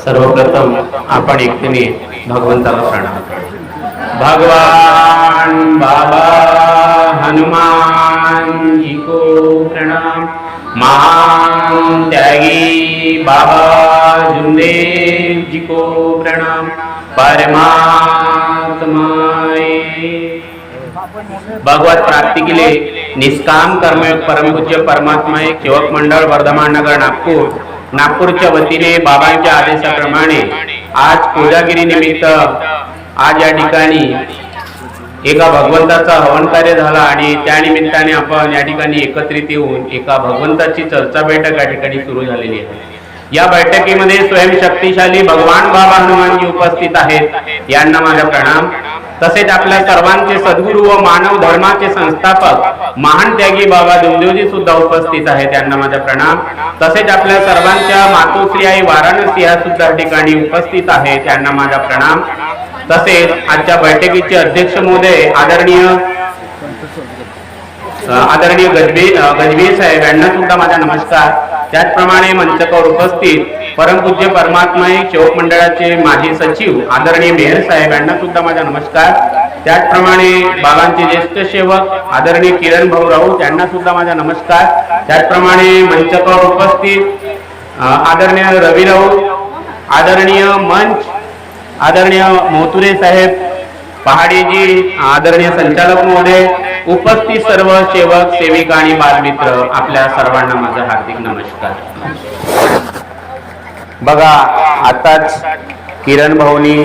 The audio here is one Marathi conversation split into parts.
सर्वप्रथम आपण एकटीने भगवंताला प्रणाम करू। भगवान बाबा हनुमान जी को प्रणाम। महान त्यागी बाबा जुमदेव जी को प्रणाम। परमात्माए भगवत प्राप्ति के लिए निष्काम कर्मयोग परम पूज्य परमात्मा एक सेवक मंडळ वर्धमान नगर नागपूरच्या वतीने बाबांच्या आदेशाप्रमाणे आज कोजागिरी निमित्त आज या ठिकाणी एका भगवंताचा हवन कार्य झाला आणि त्या निमित्ताने आपण या ठिकाणी एकत्रित येऊन एका भगवंताची चर्चा बैठक या ठिकाणी सुरू झालेली आहे। या बैठकीमध्ये स्वयंशक्तिशाली भगवान बाबा हनुमानजी उपस्थित आहेत, यांना माझा प्रणाम। तसेच आपल्या सर्वांचे सद्गुरू व मानव धर्माचे संस्थापक महान त्यागी बाबा जुमदेवजी सुद्धा उपस्थित आहेत, त्यांना माझा प्रणाम। तसेच आपल्या सर्वांच्या मातोश्री आई वाराणसी या सुद्धा ठिकाणी उपस्थित आहेत, त्यांना माझा प्रणाम। तसेच आजच्या बैठकीचे अध्यक्ष महोदय आदरणीय गजबे साहेब यांना सुद्धा माझा नमस्कार। त्याचप्रमाणे मंचकावर उपस्थित परमपूज्य परमात्मा एक सेवक मंडळाचे माजी सचिव आदरणीय मेहर साहेब यांना सुद्धा माझा नमस्कार। त्याचप्रमाणे बाबांचे ज्येष्ठ सेवक आदरणीय किरण भाऊ राऊत यांना सुद्धा माझा नमस्कार। त्याचप्रमाणे मंचकावर उपस्थित आदरणीय रवी राऊत, आदरणीय मंच आदरणीय मोहतुरे साहेब, पहाडेजी, आदरणीय संचालक महोदय, उपस्थित सर्व सेवक सेविका आणि बालमित्र, आपल्या सर्वांना माझा हार्दिक नमस्कार। बघा, आताच किरण भाऊनी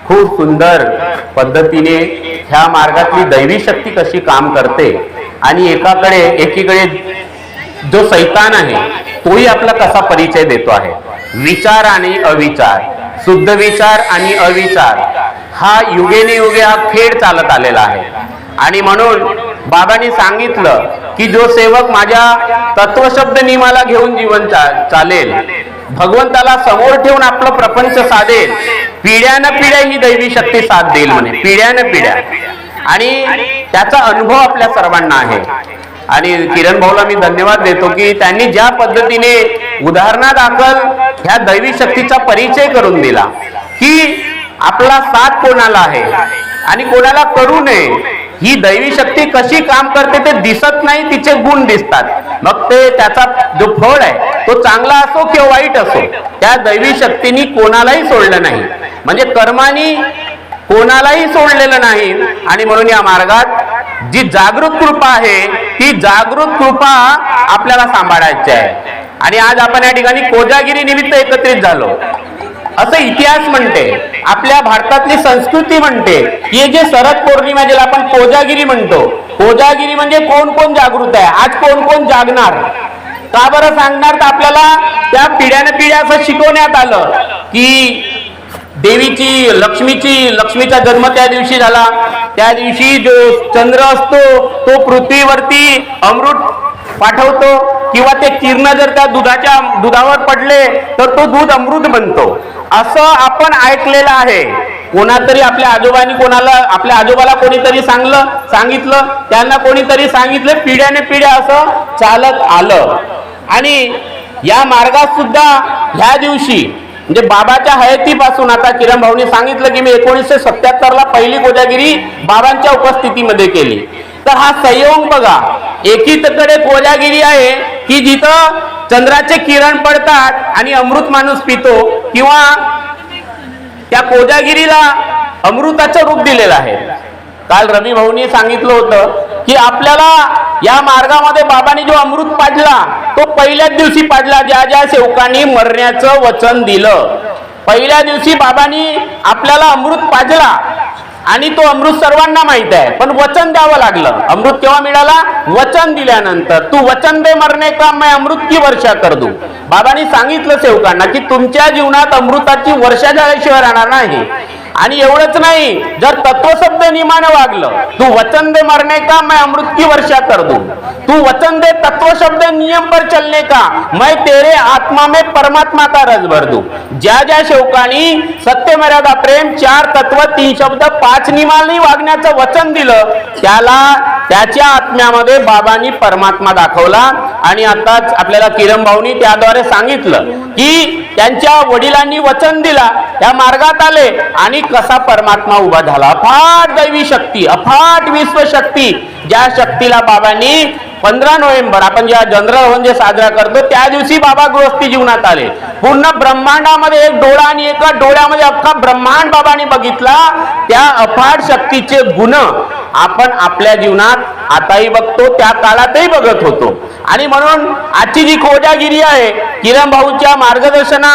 खूप सुंदर पद्धतीने ह्या मार्गातली दैवी शक्ती कशी काम करते आणि एकीकडे जो सैतान आहे तोही आपला कसा परिचय देतो आहे। विचार आणि अविचार, शुद्ध विचार आणि अविचार हा युगेने हा खेळ चालत आलेला आहे आणि म्हणून बाबांनी सांगितलं की जो सेवक माझ्या तत्वशब्द नियमाला घेऊन जीवन चालेल, भगवंताला समोर ठेवून आपलं प्रपंच साधेल, पिढ्यानं पिढ्या ही दैवी शक्ती साथ देईल म्हणे, पिढ्यानं पिढ्या। आणि त्याचा अनुभव आपल्या सर्वांना आहे आणि किरण भाऊला मी धन्यवाद देतो की त्यांनी ज्या पद्धतीने उदाहरणादाखल ह्या दैवी शक्तीचा परिचय करून दिला की आपला साथ कोणाला आहे आणि कोणाला करू नये, ही दैवी शक्ती कशी काम करते ते दिसत नाही, तिचे गुण दिसतात। मग ते त्याचा जो फळ आहे तो चांगला असो किंवा वाईट असो, त्या दैवी शक्तीने कोणालाही सोडलं नाही, म्हणजे कर्मानी कोणालाही सोडलेलं नाही। आणि म्हणून या मार्गात जी जागृत कृपा आहे ती जागृत कृपा आपल्याला सांभाळायची आहे। आणि आज आपण या ठिकाणी कोजागिरी निमित्त एकत्रित झालो असं इतिहास म्हणते, आपल्या भारतातली संस्कृती म्हणते। हे जे शरद पौर्णिमा ज्याला आपण कोजागिरी म्हणतो, कोजागिरी म्हणजे कोण कोण जागृत आहे, आज कोण कोण जागणार, का बरं सांगणार, तर आपल्याला त्या पिढ्यानं पिढ्या असं शिकवण्यात आलं की लक्ष्मीचा जन्म त्या दिवशी झाला, त्या दिवशी जो चंद्र असतो तो पृथ्वीवरती अमृत पाठवतो किंवा ते किरण जर त्या दुधावर पडले तर तो दूध अमृत बनतो, असं आपण ऐकलेलं आहे। कोणातरी आपल्या आजोबाला कोणीतरी सांगितलं, त्यांना कोणीतरी सांगितलं, पिढ्याने पिढ्या असं चालत आलं। आणि या मार्गात सुद्धा ह्या दिवशी म्हणजे बाबाच्या हयातीपासून, आता किरण भाऊनी सांगितलं की मी 1977 ला पहिली कोजागिरी बाबांच्या उपस्थितीमध्ये केली, तर हा संयोग बघा, एकीकडे कोजागिरी आहे की जिथं चंद्राचे किरण पडतात आणि अमृत माणूस पितो, किंवा त्या कोजागिरीला अमृताचं रूप दिलेलं आहे। काल रवी भाऊनी सांगितलं होतं की आपल्याला या मार्गामध्ये बाबांनी जो अमृत पाडला तो पहिल्याच दिवशी पाडला, ज्या सेवकांनी मरण्याचं वचन दिलं, पहिल्या दिवशी बाबांनी आपल्याला अमृत पाजला आणि तो अमृत सर्वांना माहित आहे, पण वचन द्यावं लागलं। अमृत केव्हा मिळाला? वचन दिल्यानंतर। तू वचन दे मरने का मैं अमृत की वर्षा कर दूं, बाबांनी सांगितलं सेवकांना की तुमच्या जीवनात अमृताची वर्षा झाल्याशिवाय राहणार नाही। आणि एवढंच नाही, जर तत्वशब्द नियमानं वागलं, तू वचन दे मरने का मैं अमृत की वर्षा कर दूं, तू वचन दे तत्वशब्द नियम पर चलने का मैं तेरे आत्मा में परमात्मा का रस भर दूं। ज्या सेवकांनी सत्य मर्यादा प्रेम 4 तत्व 3 शब्द 5 नियमांनी वागण्याचं वचन दिलं, त्याला त्याच्या आत्म्यामध्ये बाबांनी परमात्मा दाखवला। आणि आताच आपल्याला किरण भाऊनी त्याद्वारे सांगितलं की त्यांच्या वडिलांनी वचन दिला, त्या मार्गात आले आणि कसा परमात्मा उभा झाला. अफाट दैवी शक्ती, अफाट विश्वशक्ती, ज्या शक्तीला बाबांनी 15 नोव्हेंबर आपण ज्या चंद्रग्रहण जे साजरा करतो त्या दिवशी बाबा गृहस्थी जीवनात आले. पूर्ण ब्रह्मांडामध्ये एक डोळा आणि एका डोळ्यामध्ये अख्खा ब्रह्मांड बाबांनी बघितला. त्या अफाट शक्तीचे गुण आपण आपल्या जीवनात आताही बघतो, त्या काळातही बघत होतो. आणि म्हणून आजची जी कोजागिरी आहे, किरण भाऊच्या मार्गदर्शना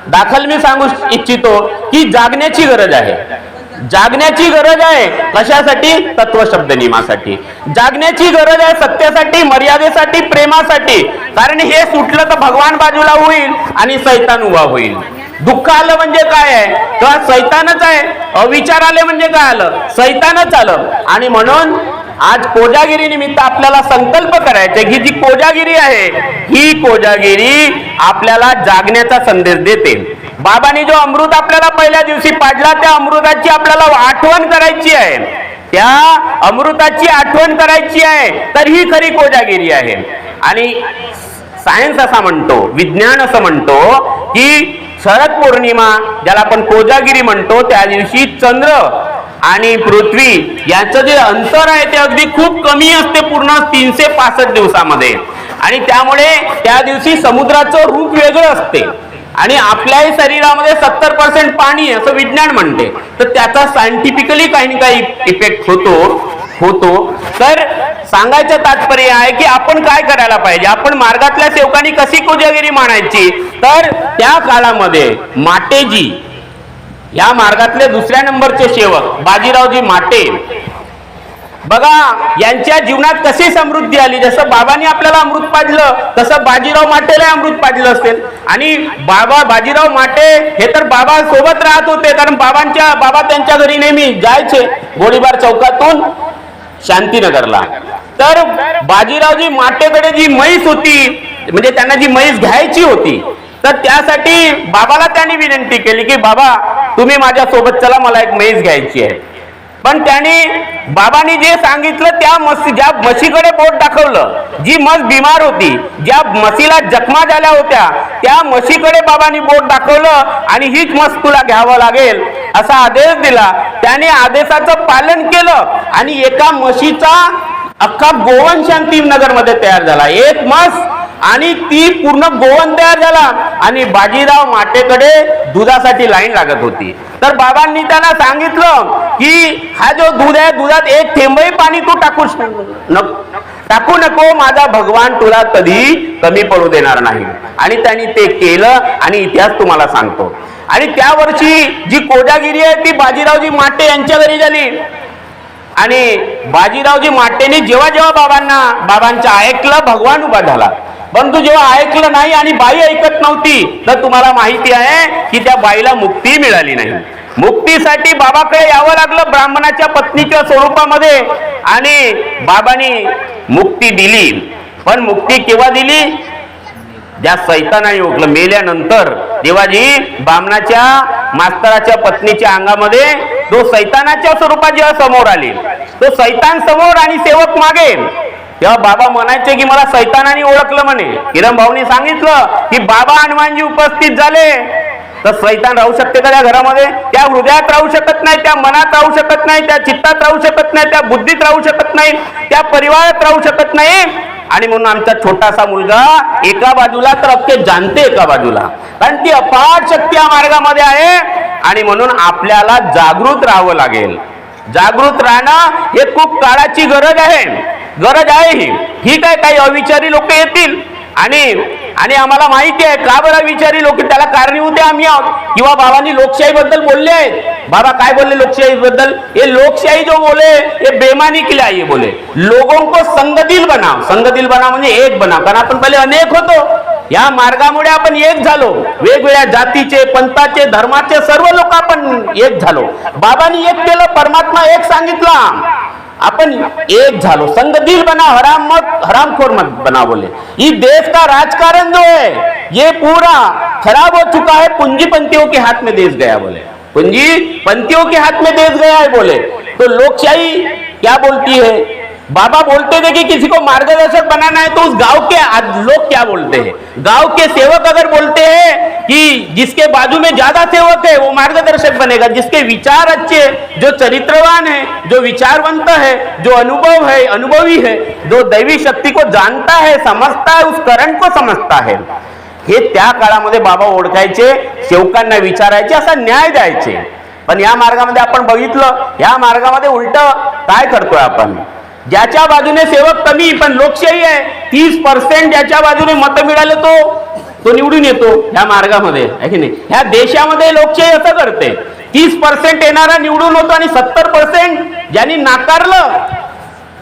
दाखल मी सांगू इच्छितो की जागण्याची गरज आहे. जागण्याची गरज आहे. कशासाठी? तत्वशब्द नियमासाठी जागण्याची गरज आहे. सत्यासाठी, मर्यादेसाठी, प्रेमासाठी. कारण हे सुटलं तर भगवान बाजूला होईल आणि सैतान उभा होईल. दुःख आलं म्हणजे काय आहे? तर सैतानच आहे. अविचार आले म्हणजे काय आलं? सैतानच आलं. आणि म्हणून आज कोजागिरी निमित्त आपल्याला संकल्प करायचे की जी कोजागिरी आहे ही कोजागिरी आपल्याला जागण्याचा संदेश देते. बाबांनी जो अमृत आपल्याला पहिल्या दिवशी पाडला त्या अमृताची आपल्याला आठवण करायची आहे. त्या अमृताची आठवण करायची आहे. तर ही खरी कोजागिरी आहे. आणि सायन्स असा म्हणतो, विज्ञान असं म्हणतो की शरद पौर्णिमा ज्याला आपण कोजागिरी म्हणतो त्या दिवशी चंद्र आणि पृथ्वी यांचं जे अंतर आहे ते अगदी खूप कमी असते पूर्ण 365 दिवसामध्ये. आणि त्यामुळे त्या दिवशी समुद्राचं रूप वेगळं असते. आणि आपल्याही शरीरामध्ये 70% पाणी असं विज्ञान म्हणते. तर त्याचा सायंटिफिकली काही ना काही इफेक्ट होतो. तर सांगायचं तात्पर्य आहे की आपण काय करायला पाहिजे, आपण मार्गातल्या सेवकांनी कशी कोजागिरी मानायची. तर त्या काळामध्ये माटेजी या मार्गातले दुसऱ्या नंबरचे सेवक बाजीरावजी माटे, बघा यांच्या जीवनात कशी समृद्धी आली. जसं बाबांनी आपल्याला अमृत पाडलं तसं बाजीराव माटेला अमृत पाडलं असेल. आणि बाजीराव माटे हे तर बाबा सोबत राहत होते, कारण बाबा त्यांच्या घरी नेहमी जायचे गोळीबार चौकातून शांतीनगरला. तर बाजीरावजी माटेकडे जी म्हैस होती, म्हणजे त्यांना जी म्हैस घ्यायची होती, तर त्यासाठी बाबाला त्यांनी विनंती केली की बाबा तुम्ही माझ्या सोबत चला, मला एक म्हैस घ्यायची आहे. पण त्यांनी बाबांनी जे सांगितलं त्या ज्या म्हशीकडे बोट दाखवलं, जी म्हस बिमार होती, ज्या म्हशीला जखमा झाल्या होत्या त्या म्हशीकडे बाबांनी बोट दाखवलं आणि हीच म्हस तुला घ्यावं लागेल असा आदेश दिला. त्याने आदेशाचं पालन केलं आणि एका म्हशीचा अख्खा गोवन शांतीनगर मध्ये तयार झाला. एक म्हस आणि ती पूर्ण गोवन तयार झाला. आणि बाजीराव माटेकडे दुधासाठी लाईन लागत होती. तर बाबांनी त्यांना सांगितलं की हा जो दूध आहे, दुधात एक थेंबही पाणी तू टाकू नको, माझा भगवान तुला कधी कमी पडू देणार नाही. आणि त्यांनी ते केलं आणि इतिहास तुम्हाला सांगतो. आणि त्या वर्षी जी कोजागिरी आहे ती बाजीरावजी माटे यांच्या घरी झाली. आणि बाजीरावजी माटेने जेव्हा बाबांचं ऐकलं, भगवान उभा झाला. परंतु जेव्हा ऐकलं नाही आणि बाई ऐकत नव्हती, तर तुम्हाला माहिती आहे की त्या बाईला मुक्ती मिळाली नाही. मुक्तीसाठी बाबाकडे यावं लागलं ब्राह्मणाच्या पत्नीच्या स्वरूपामध्ये. आणि बाबांनी मुक्ती दिली. पण मुक्ती केव्हा दिली? ज्या सैतानाने ओळखलं मेल्यानंतर. देवाजी ब्राह्मणाच्या मास्तराच्या पत्नीच्या अंगामध्ये जो सैतानाच्या स्वरूपात जेव्हा समोर आले, तो सैतान समोर आणि सेवक मागे, तेव्हा बाबा म्हणायचे की मला सैतानाने ओळखलं म्हणे. किरण भाऊनी सांगितलं की बाबा हनुमानजी उपस्थित झाले. तर सैतान राहू शकते का त्या घरामध्ये? त्या हृदयात राहू शकत नाही, त्या मनात राहू शकत नाही, त्या चित्तात राहू शकत नाही, त्या बुद्धीत राहू शकत नाही, त्या परिवारात राहू शकत नाही. आणि म्हणून आमचा छोटासा मुलगा एका बाजूला तर अख्खे जाणते एका बाजूला, कारण ती अफाट शक्ती या मार्गामध्ये आहे. आणि म्हणून आपल्याला जागृत राहावं लागेल. जागृत राहणं हे खूप काळाची गरज आहे. ही ठीक आहे. काही अविचारी लोक येतील आणि आम्हाला माहिती आहे का बरं विचारी लोक, त्याला कारणीभूत आम्ही आहोत. किंवा बाबांनी लोकशाही बद्दल बोलले आहेत. बाबा काय बोलले लोकशाही बद्दल? ये लोकशाही जो बोले ये बेमानी के लिए आई बोले, लोगों को संगदिल बनाव. संगदिल बनाव म्हणजे एक बनाव. कारण आपण पहिले अनेक होतो, या मार्गामुळे आपण एक झालो. वेगवेगळ्या जातीचे, पंथाचे, धर्माचे सर्व लोक आपण एक झालो. बाबांनी एक केलं, परमात्मा एक सांगितला, अपन एक झालो. संगदिल बना, हरामखोर मत बना बोले. ये देश का राजकारण जो है ये पूरा खराब हो चुका है, पूंजीपंतियों के हाथ में देश गया बोले. पूंजीपंतियों के हाथ में देश गया है बोले. तो लोकशाही क्या बोलती है बाबा बोलते थे कि किसी को मार्गदर्शक बनाना है तो उस गांव के लोग क्या बोलते हैं, गांव के सेवक अगर बोलते हैं कि जिसके बाजू में ज्यादा सेवक है वो मार्गदर्शक बनेगा, जिसके विचार अच्छे, जो चरित्रवान है, जो विचारवंत है, जो अनुभव है, अनुभवी है, जो दैवी शक्ती को जानता है, समजता है, उस करंट को समजता है, हे त्या काळामध्ये बाबा ओळखायचे, सेवकांना विचारायचे, असा न्याय द्यायचे. पण या मार्गामध्ये आपण बघितलं, या मार्गामध्ये उलट काय करतोय आपण, ज्याच्या बाजूने सेवक कमी पण लोकशाही आहे, 30% ज्याच्या बाजूने मत मिळाले तो निवडून येतो ह्या मार्गामध्ये, आहे की नाही. ह्या देशामध्ये लोकशाही असं करते, 30% येणारा निवडून होतो आणि 70% ज्यांनी नाकारलं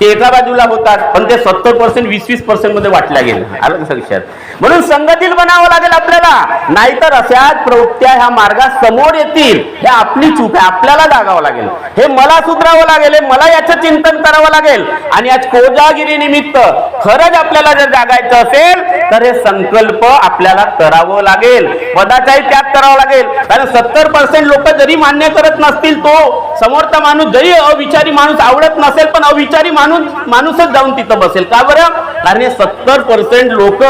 ते एका बाजूला होतात, पण ते 70% 20% मध्ये वाटल्या गेले. आलं कसं लक्षात. म्हणून संघटित बनावं लागेल आपल्याला, नाहीतर अशाच प्रवृत्त्या ह्या मार्गात समोर येतील. हे आपली चूक आहे, आपल्याला जागावं लागेल, हे मला सुधारावं लागेल, हे मला याचं चिंतन करावं लागेल. आणि आज कोजागिरी निमित्त खरंच आपल्याला जर जागायचं असेल तर हे संकल्प आपल्याला करावं लागेल, पदाचाही त्याग करावा लागेल. कारण 70% लोक जरी मान्य करत नसतील, तो समोरचा माणूस जरी अविचारी माणूस आवडत नसेल, पण अविचारी माणूसच जाऊन तिथं बसेल. का बरं? कारण हे 70% लोक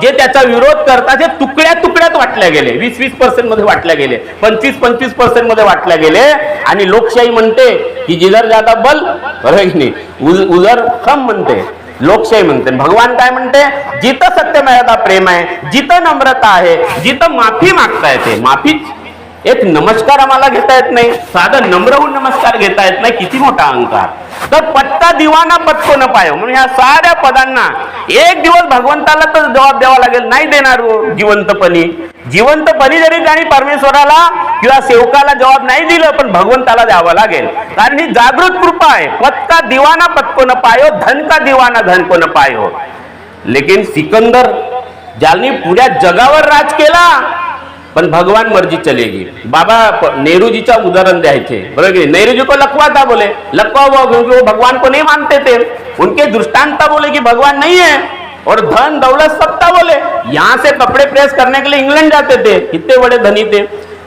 जे त्याचा विरोध करतात हे तुकड्या तुकड्यात वाटल्या गेले, 20% मध्ये वाटल्या गेले, 25% मध्ये वाटल्या गेले. आणि लोकशाही म्हणते की जिधर ज्यादा बल नाही, उधर कम म्हणते, लोकशाही म्हणते. भगवान काय म्हणते, जिथं सत्यमेवता प्रेम आहे, जिथं नम्रता आहे, जिथं माफी मागता येते, माफी एक नमस्कार आम्हाला घेता येत नाही, साधं नम्र होऊन नमस्कार घेता येत नाही, किती मोठा अहंकार. तर पत्ता दिवाना पत्को न पायो, म्हणून ह्या साऱ्या पदांना एक दिवस भगवंताला तर जबाब द्यावा लागेल, नाही देणार जिवंतपणी जरी त्यांनी परमेश्वराला किंवा सेवकाला जबाब नाही दिलं, पण भगवंताला द्यावं लागेल. कारण ही जागृत कृपा आहे. पद का दिवाना पद को न पायो, धन का दिवाना धन को न पायो. लेकिन सिकंदर ज्यांनी पुऱ्या जगावर राज केला, पण भगवान मर्जी चलेगी. बाबा नेहरू जी का उदाहरण द्यायचे, बरोबर. नेहरू जी को लखवा था, बोले लखवा हुआ क्योंकि वो भगवान को नहीं मानते थे. उनके दृष्टांत था, बोले कि भगवान नहीं है. और धन दौलत सत्ता, बोले यहाँ से कपड़े प्रेस करने के लिए इंग्लैंड जाते थे, कितने बड़े धनी थे.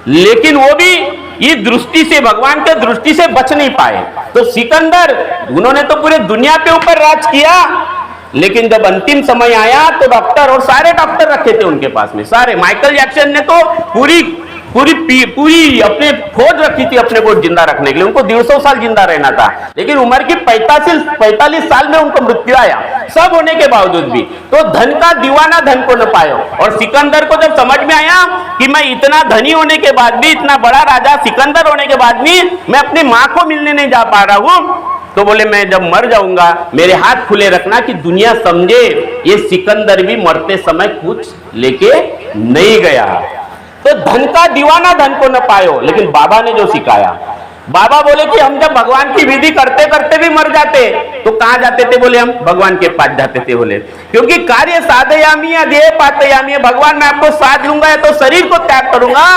लेकिन वो भी इस दृष्टि से, भगवान के दृष्टि से बच नहीं पाए. तो सिकंदर, उन्होंने तो पूरे दुनिया के ऊपर राज किया, लेकिन जब अंतिम समय आया तो डॉक्टर, और सारे डॉक्टर रखे थे उनके पास में, सारे. माइकल जैक्सन ने तो पूरी अपने फौज रखी थी अपने को जिंदा रखने के लिए, उनको 150 साल जिंदा रहना था, लेकिन उम्र की 45 साल में उनको मृत्यु आया. सब होने के बावजूद भी तो धन का दीवाना धन को न पायो. और सिकंदर को जब समझ में आया कि मैं इतना धनी होने के बाद भी, इतना बड़ा राजा सिकंदर होने के बाद भी मैं अपनी माँ को मिलने नहीं जा पा रहा हूँ, तो बोले मैं जब मर जाऊंगा मेरे हाथ खुले रखना कि दुनिया समझे ये सिकंदर भी मरते समय कुछ लेके नहीं गया. तो धन का दीवाना धन को न पायो. लेकिन बाबा ने जो सिखाया, बाबा बोले कि हम जब भगवान की विधि करते करते भी मर जाते तो कहां जाते थे, बोले हम भगवान के पास जाते थे. बोले क्योंकि कार्य साधयामी या देह पातयामी, भगवान मैं आपको साध लूंगा या तो शरीर को त्याग करूंगा,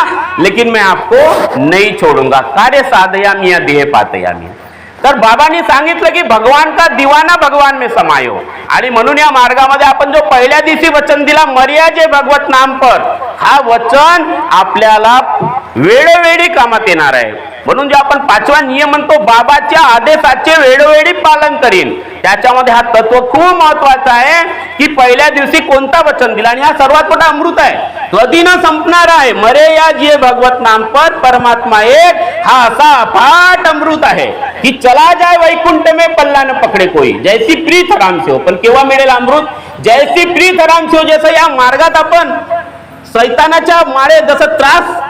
लेकिन मैं आपको नहीं छोड़ूंगा. कार्य साधयामी या देह पातयामी. तर बाबांनी सांगितलं की भगवान का दिवाना भगवान में समायो. आणि म्हणून या मार्गामध्ये आपण जो पहिल्या दिवशी वचन दिला, मर्याजे भगवत नाम पर, हा वचन आपल्याला वेळोवेळी कामात येणार आहे. म्हणून जे आपण 5वा नियम म्हणतो, बाबाच्या आदेशाचे वेळोवेळी पालन करीन, त्याच्यामध्ये हा तत्व खूप महत्वाचा आहे की पहिल्या दिवशी कोणता वचन दिला. आणि हा सर्वात मोठा अमृत आहे, कधी न संपणार आहे. मरे या जे भगवत नाम पर परमात्मा एक, हा असा अफाट अमृत आहे की चला जाए वैकुंठ में पल्ला न पकडे कोई, जैसी प्रीत राम से हो. पण केव्हा मिळेल अमृत, जैसी प्रीत राम से हो. जसं या मार्गात आपण सैतानाच्या माळे जसं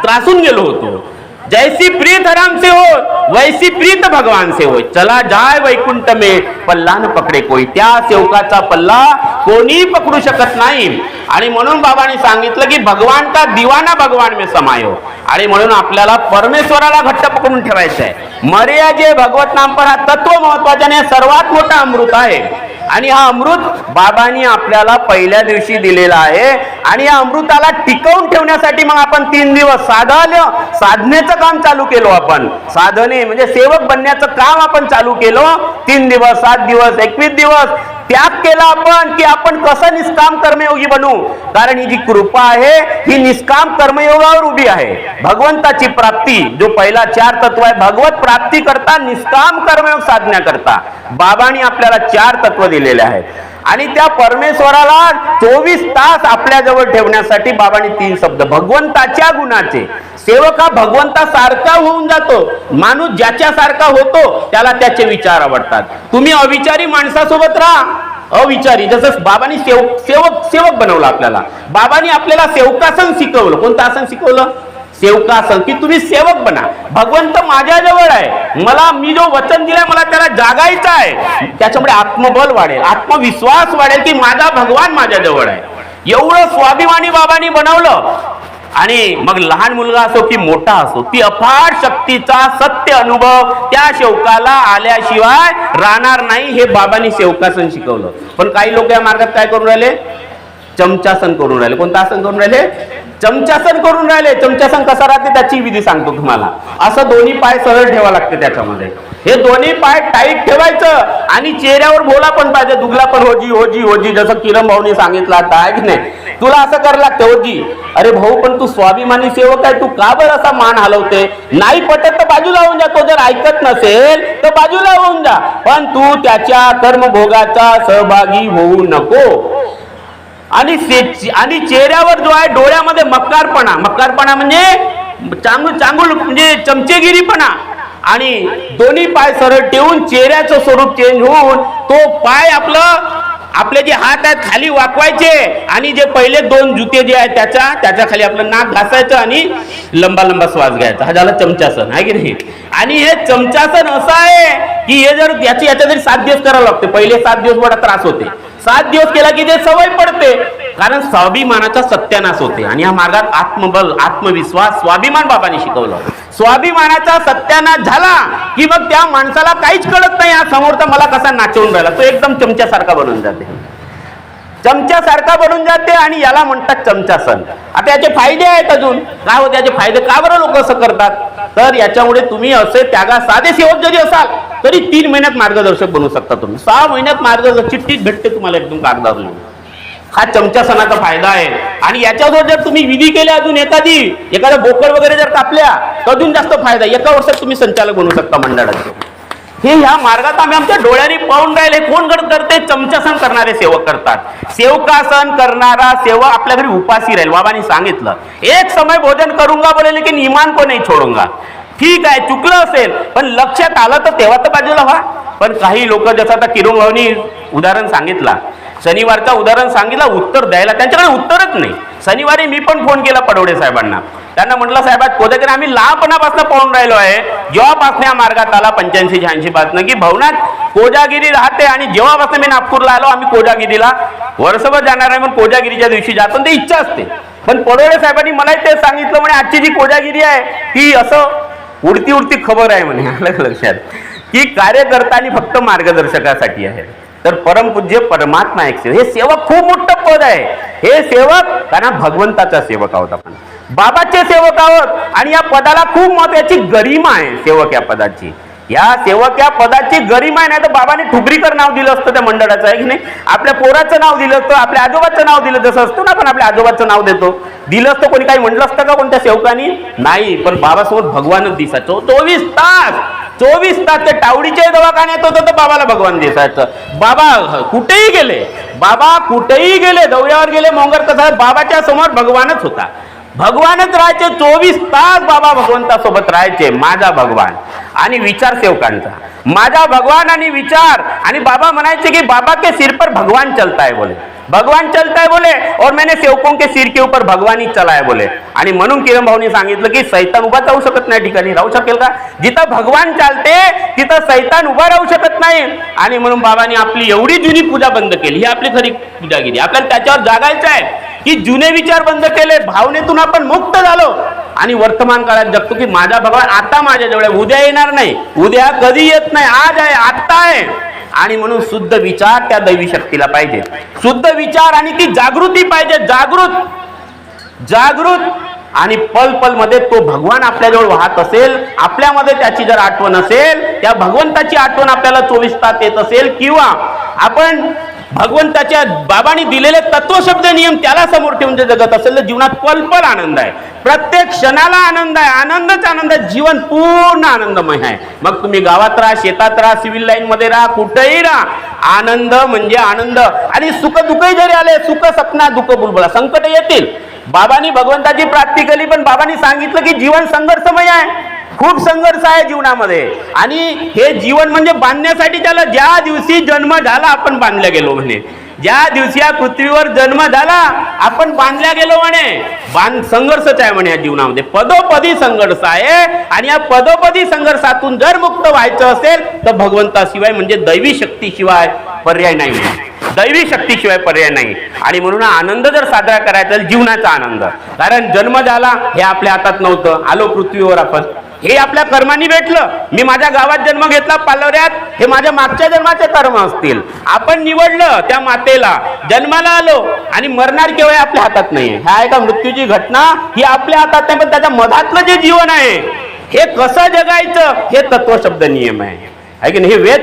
त्रासून गेलो होतो, जैसी प्रीत राम से हो वैसी प्रीत भगवान से हो. चला जाय वैकुंठ में पल्ला न पकडे कोई, त्या सेवकाचा पल्ला कोणी पकडू शकत नाही. आणि म्हणून बाबांनी सांगितलं की भगवान का दिवाना भगवान में समायो. आणि म्हणून आपल्याला परमेश्वराला घट्ट पकडून ठेवायचं आहे. मर्या जे भगवत नाम पर, हा तत्व महत्वाचा, सर्वात मोठा अमृत आहे. आणि हा अमृत बाबांनी आपल्याला पहिल्या दिवशी दिलेला आहे. आणि या अमृताला टिकवून ठेवण्यासाठी मग आपण 3 दिवस साधनेचं काम चालू केलो. आपण साधने म्हणजे सेवक बनण्याचं काम आपण चालू केलो. 3 दिवस, 7 दिवस, 21 दिवस, त्याग केला आपण की आपण कसं निष्काम कर्मयोगी बनू, कारण ही जी कृपा आहे ही निष्काम कर्मयोगावर उभी आहे. भगवंताची प्राप्ती जो पहिला 4 तत्व आहे, भगवत प्राप्ती करता निष्काम कर्मयोग साधण्या करता बाबांनी आपल्याला 4 तत्व दिलेले आहेत. आणि त्या परमेश्वराला 24 तास आपल्या जवळ ठेवण्यासाठी बाबांनी 3 शब्द, भगवंताच्या गुणाचे. सेवक हा भगवंतासारखा होऊन जातो. माणूस ज्याच्यासारखा होतो त्याला त्याचे विचार आवडतात. तुम्ही अविचारी माणसासोबत राहा, अविचारी, जसं बाबांनी सेवक बनवलं आपल्याला. बाबांनी आपल्याला सेवकासन शिकवलं. कोणतं आसन शिकवलं? सेवकासन, की तुम्ही सेवक बना. भगवंत माझ्या जवळ आहे, मला मी जो वचन दिलाय मला त्याला जागायचं आहे. त्याच्यामुळे आत्मबल वाढेल, आत्मविश्वास वाढेल की माझा भगवान माझ्या जवळ आहे. एवढं स्वाभिमानी बाबांनी बनवलं. आणि मग लहान मुलगा असो की मोठा असो, ती अफाट शक्तीचा सत्य अनुभव त्या सेवकाला आल्याशिवाय राहणार नाही. हे बाबांनी सेवकासन शिकवलं. पण काही लोक या मार्गात काय करून राहिले? चमचासन करून राहिले. कोणतं आसन करून राहिले? चमचासन करून राहिले. चमचासन कसा राहते त्याची विधी सांगतो तुम्हाला. असं दोन्ही पाय सरळ ठेवा लागते. त्याच्यामध्ये हे दोन्ही पाय टाईट ठेवायचं आणि चेहऱ्यावर बोला पण पाहिजे, दुगला पण होजी होजी होजी, जसं किरण भाऊनी सांगितलं आता आहे की नाही. तुला असं करायला लागतं होजी. अरे भाऊ पण तू स्वाभिमानी सेवक आहे, तू का बरं असा मान हलवते? नाही पटत तर बाजूला होऊन जा. तो जर ऐकत नसेल तर बाजूला होऊन जा, पण तू त्याच्या कर्मभोगाचा सहभागी होऊ नको. आणि चेहऱ्यावर जो आहे, डोळ्यामध्ये मक्कारपणा म्हणजे चांगुल म्हणजे चमचेगिरीपणा. आणि दोन्ही पाय सरळ ठेवून चेहऱ्याचं स्वरूप चेंज होऊन तो पाय आपले जे हात आहेत खाली वाकवायचे आणि जे पहिले 2 जुते जे आहेत त्याच्या खाली आपलं नाक घासायचं आणि लंबा श्वास घ्यायचा. हा झाला चमचासन, आहे की नाही. आणि हे चमचासन असं आहे की हे जर याच्या जरी 7 दिवस करावं लागते. पहिले 7 दिवस बडा त्रास होते. 7 दिवस केला की ते सवय पडते, कारण स्वाभिमानाचा सत्यानाश होते. आणि या मार्गात आत्मबल, आत्मविश्वास, स्वाभिमान बाबांनी शिकवलं. स्वाभिमानाचा सत्यानाश झाला की मग त्या माणसाला काहीच कळत नाही, हा समोरचा मला कसा नाचवून राहिला. तो एकदम चमच्यासारखा बनून जाते, चमच्यासारखा बनून जाते. आणि याला म्हणतात चमचासन. आता याचे फायदे आहेत अजून. काय होते याचे फायदे? का बरं लोक असं करतात? तर याच्यामुळे तुम्ही असे साधे सेवक जरी असाल तरी 3 महिन्यात मार्गदर्शक बनू शकता तुम्ही. 6 महिन्यात मार्गदर्शक चिठ्ठीत भेटते तुम्हाला एकदम कागदावर लिहून. हा चमचासनाचा फायदा आहे. आणि याच्यावर जर तुम्ही विधी केल्या, अजून एखाद्या बोकड वगैरे जर कापल्या तर अजून जास्त फायदा. 1 वर्षात तुम्ही संचालक बनू शकता मंडळाचे. हे ह्या मार्गात आम्ही आमच्या डोळ्यांनी पाहून राहिले. कोण करते? चमचासन करणारे सेवक करतात. सेवकासन करणारा सेवक आपल्या घरी उपासी राहील. बाबांनी सांगितलं, एक समय भोजन करूंगा बोले लेकिन ईमान को नहीं छोडूंगा. ठीक आहे, चुकलं असेल पण लक्षात आलं तर तेव्हा तर बाजूला व्हा. पण काही लोक, जसं आता किरण भाऊनी उदाहरण सांगितला, शनिवारचा उदाहरण सांगितलं, उत्तर द्यायला त्यांच्याकडे उत्तरच नाही. शनिवारी मी पण फोन केला पडवडे साहेबांना. त्यांना म्हटलं, साहेब कोणत्या आम्ही लहानपणापासून पाहून राहिलो आहे, जेव्हापासून या मार्गात आला 85-86 पासून, की भवनात कोजागिरी राहते. आणि जेव्हापासून मी नागपूरला आलो, आम्ही कोजागिरीला वर्षभर जाणार आहे, पण कोजागिरीच्या दिवशी जातो, ते इच्छा असते. पण पडवडे साहेबांनी मला ते सांगितलं, म्हणे आजची जी कोजागिरी आहे ती असं उडती खबर आहे म्हणे. अलग लक्षात की कार्यकर्त्यांनी फक्त मार्गदर्शकासाठी आहे. तर परमपूज्य परमात्मा एक सेवक, हे सेवक खूप मोठं पद आहे. हे सेवक कारण भगवंताचा सेवक आहोत आपण, बाबाचे सेवक आहोत. आणि या पदाला खूप महत्वाची गरिमा आहे. सेवक या पदाची, या सेवक या पदाची गरिमा आहे. नाही तर बाबाने ठुबरीकर नाव दिलं असतं त्या मंडळाचं, आहे की नाही. आपल्या पोराचं नाव दिलं असतं, आपल्या आजोबाचं नाव दिलं, जसं असतं ना आपण आपल्या आजोबाचं नाव देतो, दिलं असतं. कोणी काही म्हटलं असतं का कोणत्या सेवकानी? नाही. पण बाबासमोर भगवानच दिसायचं. 24 तास ते टावडीच्या दवाखान्यात होतं तर बाबाला भगवान दिसायचं. बाबा कुठेही गेले, दौऱ्यावर गेले, मोंगर कसा, बाबाच्या समोर भगवानच होता. भगवानच राहायचे 24 तास. बाबा भगवंतासोबत राहायचे. माझा भगवान आणि विचार सेवकांचा, माझा भगवान आणि विचार. आणि बाबा म्हणायचे की बाबा के सिर पर भगवान चलता है बोले, भगवान चलता है बोले, और मैंने सेवकों के सिर के ऊपर भगवान ही चला है बोले. आणि म्हणून किरण भाऊनी सांगितलं की सैतान उभा राहू शकत नाही ठिकाणी. राहू शकेल का? जिथं भगवान चालते तिथं सैतान उभा राहू शकत नाही. आणि म्हणून बाबांनी आपली एवढी जुनी पूजा बंद केली. ही आपली खरी पूजागिरी. आपल्याला त्याच्यावर जागायचं आहे की जुने विचार बंद केले, भावनेतून आपण मुक्त झालो आणि वर्तमान काळात जगतो की माझा भगवान आता माझ्याजवळ आहे, उद्या येणार नाही, उद्या कधी येत नाही, आज आहे, आता आहे. आणि म्हणून शुद्ध विचार त्या दैवी शक्तीला पाहिजे, शुद्ध विचार. आणि ती जागृती पाहिजे, जागृत. आणि पल मध्ये तो भगवान आपल्याजवळ वाहत असेल, आपल्यामध्ये त्याची जर आठवण असेल, त्या भगवंताची आठवण आपल्याला 24 तास येत असेल, किंवा आपण भगवंताच्या बाबांनी दिलेले तत्वशब्द नियम त्याला समोर ठेवून जे जगत असेल तर जीवनात पल आनंद आहे, प्रत्येक क्षणाला आनंद आहे, आनंदच आनंद आहे, जीवन पूर्ण आनंदमय आहे. मग तुम्ही गावात राहा, शेतात राहा, सिव्हिल लाईन मध्ये राहा, कुठेही राहा, आनंद म्हणजे आनंद. आणि सुख दुःखही जरी आले, सुख सपना दुःख बुलबुला, संकट येतील. बाबांनी भगवंताची प्राप्ती केली, पण बाबांनी सांगितलं की जीवन संघर्षमय आहे, खूप संघर्ष आहे जीवनामध्ये. आणि हे जीवन म्हणजे बांधण्यासाठी त्याला ज्या दिवशी जन्म झाला आपण बांधल्या गेलो म्हणे, ज्या दिवशी या पृथ्वीवर जन्म झाला आपण बांधल्या गेलो म्हणे. संघर्षच आहे म्हणे या जीवनामध्ये, पदोपदी संघर्ष आहे. आणि या पदोपदी संघर्षातून जर मुक्त व्हायचं असेल तर भगवंताशिवाय म्हणजे दैवी शक्तीशिवाय पर्याय नाही, दैवी शक्तीशिवाय पर्याय नाही. आणि म्हणून आनंद जर साजरा करायचा जीवनाचा आनंद, कारण जन्म झाला हे आपल्या हातात नव्हतं, आलो पृथ्वीवर आपण, हे आपल्या कर्मांनी भेटलं. मी माझ्या गावात जन्म घेतला पालवऱ्यात, हे माझ्या मागच्या जन्माचे कर्म असतील. आपण निवडलं त्या मातेला, जन्माला आलो आणि मरणार केव्हा आपल्या हातात नाहीये. ह्या आहे का मृत्यूची घटना, ही आपल्या हातात नाही, पण त्याच्या मधातलं जे जीवन आहे हे कसं जगायचं हे तत्वशब्द नियम आहे की नाही. हे वेद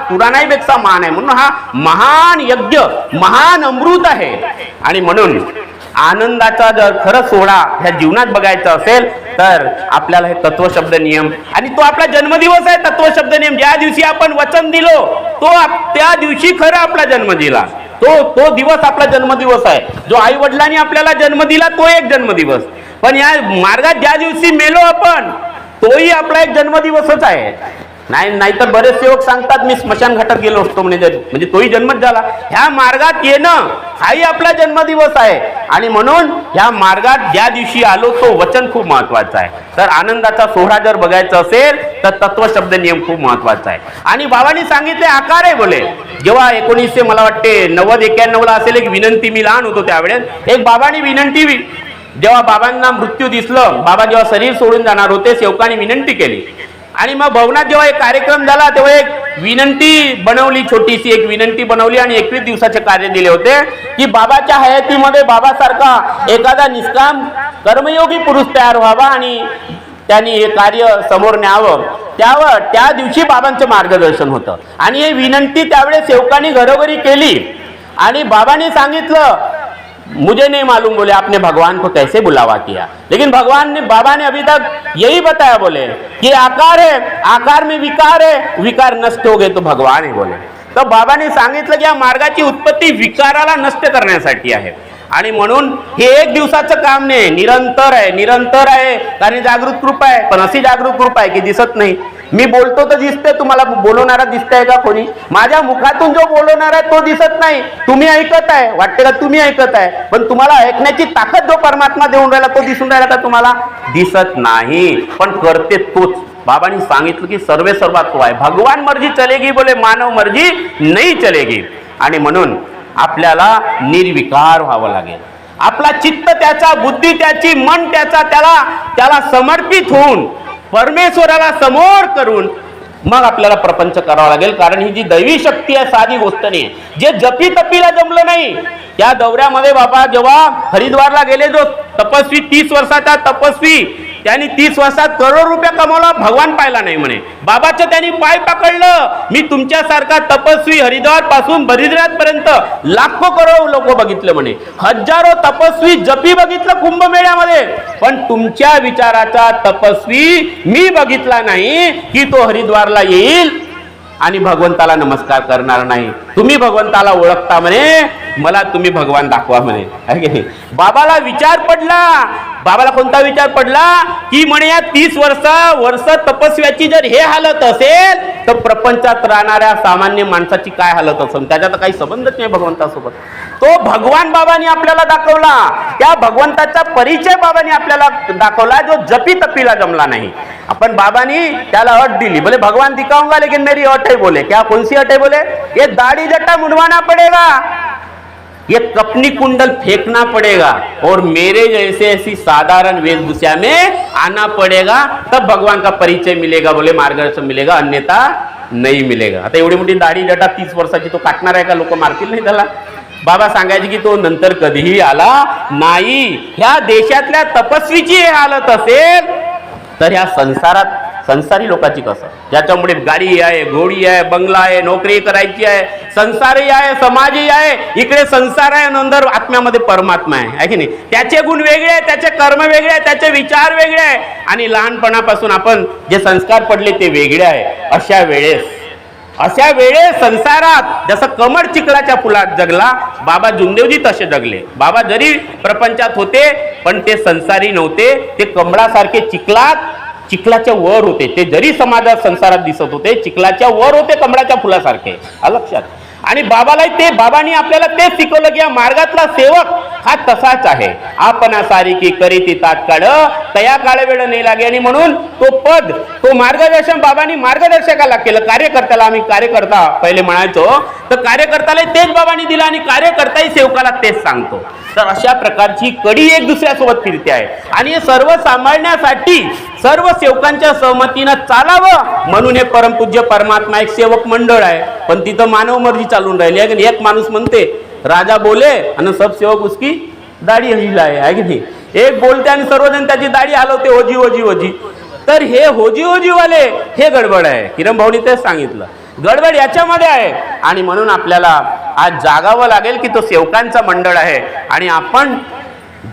पुराणापेक्षा महान आहे. म्हणून हा महान यज्ञ, महान अमृत आहे. आणि म्हणून आनंदाचा जर खरं सोहळा ह्या जीवनात बघायचा असेल तर आपल्याला हे तत्वशब्द नियम, आणि तो आपला जन्मदिवस आहे. तत्वशब्द नियम ज्या दिवशी आपण वचन दिलो तो त्या दिवशी खरं आपला जन्म दिला, तो दिवस आपला जन्मदिवस आहे. जो आई वडिलांनी आपल्याला जन्म दिला तो एक जन्मदिवस, पण या मार्गात ज्या दिवशी मेलो आपण तोही आपला एक जन्मदिवसच आहे. नाहीतर बरेच सेवक सांगतात मी स्मशान घाटात गेलो असतो म्हणजे तोही जन्मच झाला. ह्या मार्गात येणं हाही आपला जन्मदिवस आहे. आणि म्हणून ह्या मार्गात ज्या दिवशी आलो तो वचन खूप महत्वाचा आहे. तर आनंदाचा सोहळा जर बघायचा असेल तर तत्वशब्द नियम खूप महत्वाचा आहे. आणि बाबांनी सांगितले आकार आहे बोले. जेव्हा 1900 मला वाटते 90-91 असेल एक विनंती, मी लहान होतो त्यावेळेस, एक बाबांनी विनंती, जेव्हा बाबांना मृत्यू दिसलं, बाबा जेव्हा शरीर सोडून जाणार होते, सेवकांनी विनंती केली. आणि मग भवनात जेव्हा एक कार्यक्रम झाला तेव्हा एक विनंती बनवली, छोटीशी एक विनंती बनवली आणि 21 दिवसाचे कार्य दिले होते की बाबाच्या हयातीमध्ये बाबासारखा एखादा निष्काम कर्मयोगी पुरुष तयार व्हावा आणि त्यांनी हे कार्य समोर न्यावं. त्या दिवशी बाबांचं मार्गदर्शन होतं. आणि ही विनंती त्यावेळेस सेवकांनी घरोघरी केली. आणि बाबांनी सांगितलं मुझे नहीं मालूम बोले आपने भगवान को कैसे बुलावा किया, लेकिन बाबा ने अभी तक यही बताया बोले कि आकार है, आकार में विकार है, विकार नष्ट हो गए तो भगवान है बोले. तर बाबांनी सांगितलं की या मार्गाची उत्पत्ती विकाराला नष्ट करण्यासाठी आहे. आणि म्हणून हे एक दिवसाचं काम नाही, निरंतर आहे. कारण जागृत कृपा आहे, पण अशी जागृत कृपा आहे की दिसत नाही. मी बोलतो तर दिसते, तुम्हाला बोलवणारा दिसतंय का कोणी? माझ्या मुखातून जो बोलवणारा आहे तो दिसत नाही. तुम्ही ऐकत आहे, वाटते का तुम्ही ऐकत आहे, पण तुम्हाला ऐकण्याची ताकद जो परमात्मा देऊन राहिला तो दिसून राहिला का तुम्हाला? दिसत नाही, पण करते तोच. बाबांनी सांगितलं की सर्वे सर्वात तो आहे. भगवान मर्जी चलेगी बोले, मानव मर्जी नाही चलेगी. आणि म्हणून आपल्याला निर्विकार व्हावं लागेल. आपला चित्त त्याचा, बुद्धी त्याची, मन त्याचा, त्याला समर्पित होऊन परमेश्वराला समोर करून मग आपल्याला प्रपंच करावा लागेल. कारण ही जी दैवी शक्ती आहे साधी गोष्ट नाही. जे जपी तपीला जमलं नाही त्या दौऱ्यामध्ये बाबा जेव्हा हरिद्वारला गेले, जो तपस्वी 30 वर्षाचा तपस्वी, त्यांनी 30 वर्षात करोड रुपये कमवला, भगवान पाहिला नाही म्हणे. बाबाचं त्यांनी पाय पकडलं. मी तुमच्यासारखा तपस्वी हरिद्वार पासून बद्रीनाथ पर्यंत लाखो करोड लोक बघितले म्हणे, हजारो तपस्वी जपी बघितलं कुंभमेळ्यामध्ये, पण तुमच्या विचाराचा तपस्वी मी बघितला नाही की तो हरिद्वारला येईल आणि भगवंताला नमस्कार करणार नाही. तुम्ही भगवंताला ओळखता म्हणे, मला तुम्ही भगवान दाखवा म्हणे. बाबाला विचार पडला. बाबाला कोणता विचार पडला की म्हणे या 30 वर्ष तपस्व्याची जर हे हालत असेल तर प्रपंचात राहणाऱ्या सामान्य माणसाची काय हालत असेल? त्याचा काही संबंधच नाही भगवंतासोबत. तो भगवान बाबांनी आपल्याला दाखवला. त्या भगवंताचा परिचय बाबांनी आपल्याला दाखवला जो जपी तपीला जमला नाही. आपण बाबांनी त्याला अट दिली, बोले भगवान दिखाऊंगा लेकिन मेरी अट है. बोले क्या, कौन सी अट है? बोले ये दाढ़ी जटा मुंडवाना पड़ेगा, ये कपनी कुंडल फेंकना पड़ेगा और मेरे जैसे ऐसी साधारण वेशभूषा में आना पड़ेगा, तब भगवान का परिचय मिलेगा. बोले मार्गदर्शन मिलेगा, अन्यथा नहीं मिलेगा. आता एवढी मोठी दाढी जटा 30 वर्षाची तो काटणार आहे का? लोक मारतील नाही त्याला. बाबा सांगायचे की तो नंतर कधीही आला नाही. ह्या देशातल्या तपस्वीची हे हालत असेल तर ह्या संसारात संसारी लोकांची कसं, ज्याच्यामुळे गाडी आहे, घोडी आहे, बंगला आहे, नोकरी करायची आहे, संसारही आहे, समाजही आहे, इकडे संसार आहे, नंतर आत्म्यामध्ये परमात्मा आहे की नाही. त्याचे गुण वेगळे आहे, त्याचे कर्म वेगळे आहे, त्याचे विचार वेगळे आहे, आणि लहानपणापासून आपण जे संस्कार पडले ते वेगळे आहे. अशा वेळेस संसारात जसं कमळ चिखलाच्या फुलात जगला, बाबा जुमदेवजी तसे जगले. बाबा जरी प्रपंचात होते पण ते संसारी नव्हते, ते कमळासारखे चिखलाच्या वर होते. ते जरी समाजात संसारात दिसत होते, चिखलाच्या वर होते, कमळाच्या फुलासारखे. लक्षात. आणि बाबांनी आपल्याला तेच शिकवलं की या मार्गातला सेवक हा तसाच आहे. आपण सारी की करीती तात्काळ तया काळ वेळ नाही लागे. आणि म्हणून तो मार्गदर्शन बाबांनी मार्गदर्शकाला केलं. कार्यकर्त्याला, आम्ही कार्यकर्ता पहिले म्हणायचो, तर कार्यकर्त्याला तेच बाबांनी दिलं आणि कार्यकर्ताही सेवकाला तेच सांगतो. तर अशा प्रकारची कडी एक दुसऱ्यासोबत फिरते आहे. आणि हे सर्व सांभाळण्यासाठी सर्व सेवकांच्या सहमतीनं चालावं म्हणून हे परमपूज्य परमात्मा एक सेवक मंडळ आहे. पण तिथं मानव मर्जी चालून राहिली आहे. एक माणूस म्हणते राजा बोले आणि सब सेवक उसकी दाढी हिलाए की नाही. एक बोलते आणि सर्वजण त्याची दाढी हलवते, ओजी ओजी ओजी. तर हे होजी वाले हे गडबड आहे. किरण भाऊनी तेच सांगितलं, गडबड याच्यामध्ये आहे. आणि म्हणून आपल्याला आज जागावं लागेल की तो सेवकांचा मंडळ आहे आणि आपण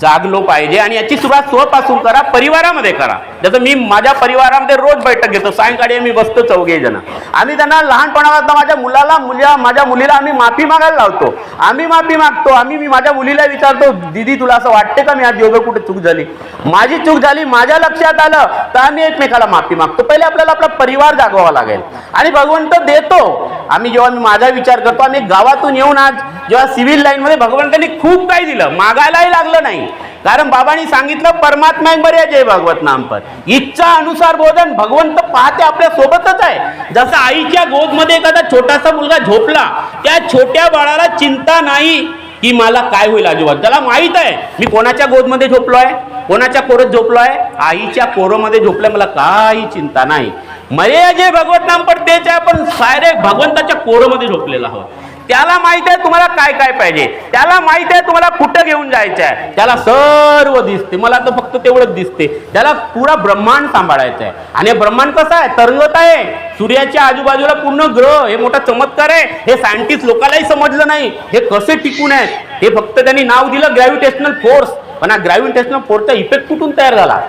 जागलो पाहिजे. आणि याची सुरुवात स्वपासून करा, परिवारामध्ये करा. जसं मी माझ्या परिवारामध्ये रोज बैठक घेतो, सायंकाळी मी बसतो 4 जण. आम्ही त्यांना लहानपणापासून माझ्या मुलीला आम्ही माफी मागायला लावतो. आम्ही माफी मागतो. मी माझ्या मुलीला विचारतो, दीदी तुला असं वाटते का मी आज योग्य कुठे चूक झाली, माझी चूक झाली, माझ्या लक्षात आलं तर आम्ही एकमेकाला माफी मागतो. पहिले आपल्याला आपला परिवार जागवावा लागेल आणि भगवंत देतो. जेव्हा मी माझा विचार करतो, आम्ही गावातून येऊन आज जेव्हा सिव्हिल लाईन मध्ये भगवंतांनी खूप काही दिलं, मागायलाही लागलं नाही. कारण बाबांनी सांगितलं परमात्मा बरे जय भगवत नाम पर. इच्छा अनुसार बोधन. भगवंत पाहते आपल्या सोबतच आहे. जसं आईच्या गोदमध्ये एखादा छोटासा मुलगा झोपला, त्या छोट्या बाळाला चिंता नाही की मला काय होईल अजिबात. त्याला माहित आहे मी कोणाच्या गोदमध्ये झोपलोय, कोणाच्या कोरत झोपलोय, आईच्या कोरोमध्ये झोपलोय, मला काही चिंता नाही. मरे जे भगवत नाम पर तेच आहे, आपण डायरेक्ट भगवंताच्या कोरोमध्ये झोपलेला आहोत. त्याला माहित आहे तुम्हाला काय काय पाहिजे, त्याला माहित आहे तुम्हाला कुठं घेऊन जायचं आहे, त्याला सर्व दिसते. मला तर फक्त तेवढंच दिसते. त्याला पुरा ब्रह्मांड सांभाळायचं आहे. आणि ब्रह्मांड कसं आहे, तरंगत आहे. सूर्याच्या आजूबाजूला पूर्ण ग्रह, हे मोठा चमत्कार आहे. हे सायंटिस्ट लोकांनाही समजलं नाही हे कसे टिकून आहेत. हे फक्त त्यांनी नाव दिलं ग्रॅव्हिटेशनल फोर्स. पण हा ग्रॅव्हिटेशनल फोर्सचा इफेक्ट कुठून तयार झाला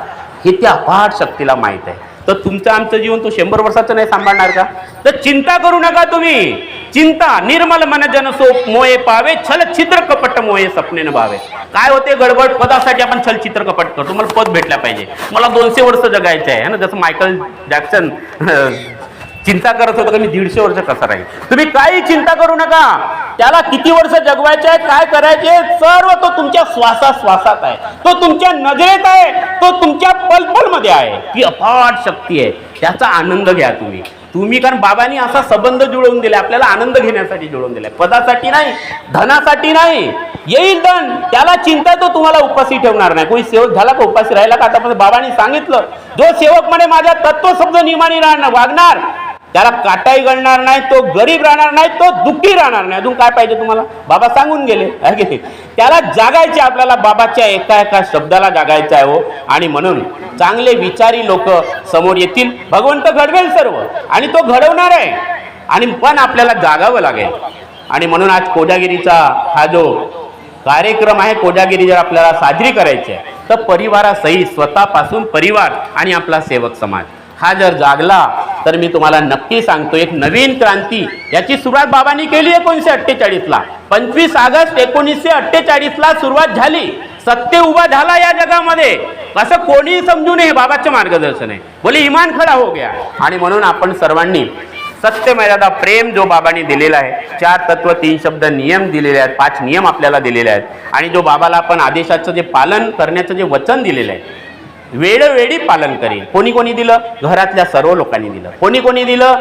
हे त्या अपाट शक्तीला माहित आहे. तर तुमचं आमचं जीवन तो 100 वर्षाचं नाही सांभाळणार का? तर चिंता करू नका तुम्ही. चिंता निर्मल मन जन सो मोये पावे, छल छिद्र कपट मोये सपने न भावे. काय होते गडबड, पदासाठी आपण छल चित्र कपट करतो. मला पद भेटला पाहिजे, मला 200 वर्ष जगायचं आहे ना. जसं मायकल जॅक्सन चिंता करत होतं की मी 150 वर्ष कसं राहील. तुम्ही काही चिंता करू नका. त्याला किती वर्ष जगवायचे आहे, काय करायचे, सर्व तो तुमच्या श्वासात आहे, तो तुमच्या नजरेत आहे, तो तुमच्या पलपलमध्ये आहे. ती अफाट शक्ती आहे. त्याचा आनंद घ्या तुम्ही. कारण बाबांनी असा संबंध जुळवून दिला, आपल्याला आनंद घेण्यासाठी जुळवून दिलाय, पदासाठी नाही, धनासाठी नाही. येईल धन, त्याला चिंता, तो तुम्हाला उपाशी ठेवणार नाही. कोणी सेवक झाला का उपाशी राहिला का? आतापर्यंत बाबांनी सांगितलं, जो सेवक म्हणे माझ्या तत्वशब्द नियमाने वागणार, त्याला काटाही गळणार नाही, तो गरीब राहणार नाही, तो दुःखी राहणार नाही. अजून काय पाहिजे तुम्हाला? बाबा सांगून गेले. त्याला जागायचे, आपल्याला बाबाच्या एका एका शब्दाला जागायचं आहे हो. आणि म्हणून चांगले विचारी लोक समोर येतील, भगवंत घडवेल सर्व आणि तो घडवणार आहे. आणि पण आपल्याला जागावं लागेल. आणि म्हणून आज कोजागिरीचा हा जो कार्यक्रम आहे, कोजागिरी जर आपल्याला साजरी करायची आहे तर परिवारासहित, स्वतःपासून परिवार आणि आपला सेवक समाज हा जर जागला तर मी तुम्हाला नक्की सांगतो एक नवीन क्रांती याची सुरुवात बाबांनी केली 1948ला. 25 ऑगस्ट 1948ला सुरुवात झाली. सत्य उभा झाला या जगामध्ये. असं कोणी समजू नये, बाबाचं मार्गदर्शन आहे. बोले इमान खडा हो गया. आणि म्हणून आपण सर्वांनी सत्य मर्यादा प्रेम जो बाबांनी दिलेला आहे, 4 तत्व 3 शब्द नियम दिलेले आहेत, 5 नियम आपल्याला दिलेले आहेत. आणि जो बाबाला आपण आदेशाचं जे पालन करण्याचं जे वचन दिलेलं आहे, वेळोवेळी पालन करेल. कोणी दिलं? घरातल्या सर्व लोकांनी दिलं. कोणी दिलं?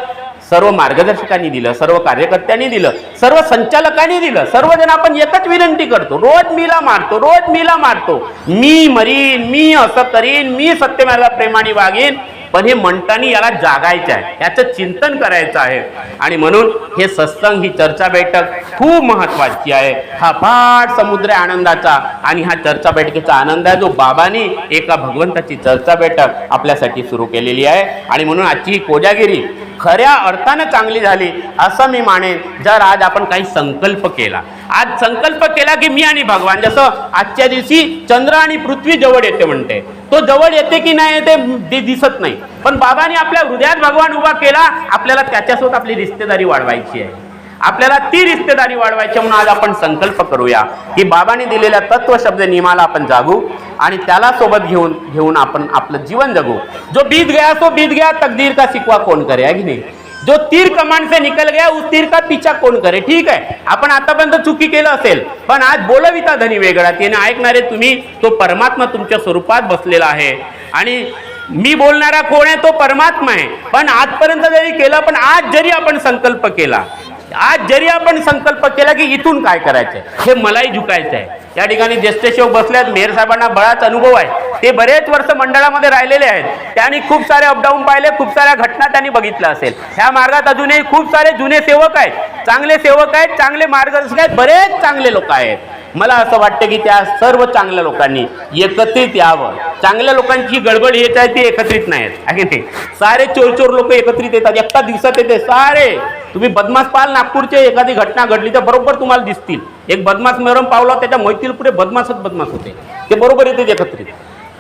सर्व मार्गदर्शकांनी दिलं, सर्व कार्यकर्त्यांनी दिलं, सर्व संचालकांनी दिलं. सर्वजण आपण एकच विनंती करतो, रोज मीला मारतो, मी मरीन, मी असं करीन, मी सत्यमेला प्रेमाने वागेन. पण हे म्हणताना याला जागायचं आहे, याचं चिंतन करायचं आहे. आणि म्हणून हे सत्संग, ही चर्चा बैठक खूप महत्वाची आहे. हा फार समुद्र आहे आनंदाचा, आणि हा चर्चा बैठकीचा आनंद आहे जो बाबांनी एका भगवंताची चर्चा बैठक आपल्यासाठी सुरू केलेली आहे. आणि म्हणून आजची ही कोजागिरी खऱ्या अर्थानं चांगली झाली असं मी मानेन जर आज आपण काही संकल्प केला. आज संकल्प केला की मी आणि भगवान, जसं आजच्या दिवशी चंद्र आणि पृथ्वी जवळ येते म्हणते, तो जवळ येते की नाही येते दिसत नाही, पण बाबांनी आपल्या हृदयात भगवान उभा केला. आपल्याला त्याच्यासोबत आपली रिश्तेदारी वाढवायची आहे, आपल्याला ती रिश्तेदारी वाढवायची. म्हणून आज आपण संकल्प करूया की बाबांनी दिलेल्या तत्व शब्द नियमाला आपण जागू आणि त्याला सोबत घेऊन आपण आपलं जीवन जगू. जो बीत गया सो बीत गया, तकदीर का शिकवा कौन करे, है की नाही. जो तीर कमान से निकल गया उस तीर का पीछा कोण करे. ठीक आहे, आपण आतापर्यंत चुकी केलं असेल, पण आज बोलविता धनी वेगळा, त्याने ऐकणारे तुम्ही, तो परमात्मा तुमच्या स्वरूपात बसलेला आहे. आणि मी बोलणारा कोण आहे, तो परमात्मा आहे. पण आजपर्यंत जरी केलं, पण आज जरी आपण संकल्प केला, की इथून काय करायचंय, हे मलाही झुकायचं आहे. या ठिकाणी ज्येष्ठ सेवक बसल्यात, मेहर साहेबांना बराच अनुभव आहे, ते बरेच वर्ष मंडळामध्ये राहिलेले आहेत, त्यांनी खूप सारे अपडाऊन पाहिले, खूप साऱ्या घटना त्यांनी बघितल्या असेल. ह्या मार्गात अजूनही खूप सारे जुने सेवक आहेत, चांगले सेवक आहेत, चांगले मार्गदर्शक आहेत, बरेच चांगले लोक आहेत. मला असं वाटतं की त्या सर्व चांगल्या लोकांनी एकत्रित यावं. चांगल्या लोकांची गडबड येत आहे ती एकत्रित नाही आहेत, सारे चोर लोक एकत्रित येतात, एका दिवसात येते सारे. तुम्ही बदमाश पाल, नागपूरचे एखादी घटना घडली तर बरोबर तुम्हाला दिसतील. एक बदमाश मेहरम पावला, त्याच्या मैत्रील पुढे बदमाशच बदमाश होते, ते बरोबर येते एकत्रित.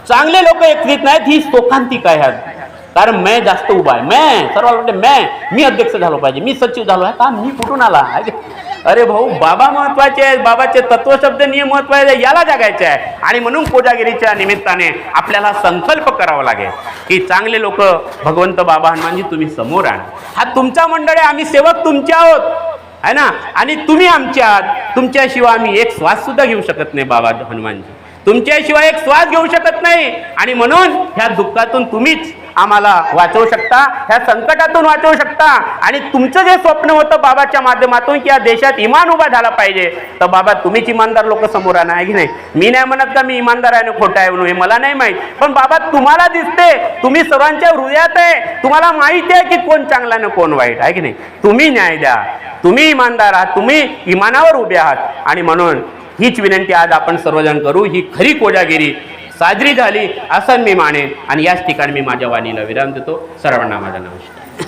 चांगले लोक एकत्रित नाहीत, ही शोकांतिक आहे. कारण मैं जास्त उभा आहे, मैं सर्वांना वाटते मी अध्यक्ष झालो पाहिजे, मी सचिव झालो आहे का, मी कुठून आला. अरे भाऊ, बाबा महत्वाचे आहेत, बाबाचे तत्वशब्द नियम महत्वाचे, याला जगायचे आहे. आणि म्हणून कोजागिरीच्या निमित्ताने आपल्याला संकल्प करावा लागेल की चांगले लोक, भगवंत बाबा हनुमानजी तुम्ही समोर आणा. हा तुमचा मंडळ आहे, आम्ही सेवक तुमचे आहोत, है ना, आणि तुम्ही आमचे आहात. तुमच्याशिवाय आम्ही एक श्वास सुद्धा घेऊ शकत नाही बाबा हनुमानजी, तुमच्याशिवाय एक श्वास घेऊ शकत नाही. आणि म्हणून ह्या दुःखातून तुम्हीच आम्हाला वाचवू शकता, ह्या संकटातून वाचवू शकता. आणि तुमचं जे स्वप्न होतं बाबाच्या माध्यमातून की या देशात इमान उभा झाला पाहिजे, तर बाबा तुम्हीच इमानदार लोक समोर आणा, आहे की नाही. मी नाही म्हणत का मी इमानदार आहे ना खोटा आहे म्हणून, हे मला नाही माहित, पण बाबा तुम्हाला दिसते, तुम्ही सर्वांच्या हृदयात आहे, तुम्हाला माहिती आहे की कोण चांगला ना कोण वाईट, आहे की नाही. तुम्ही न्याय द्या, तुम्ही इमानदार आहात, तुम्ही इमानावर उभे आहात. आणि म्हणून हीच विनंती आज आपण सर्वजण करू. ही खरी कोजागिरी साजरी झाली असं मी मानेन. आणि याच ठिकाणी मी माझ्या वाणीला विराम देतो. सर्वांना माझा नमस्कार.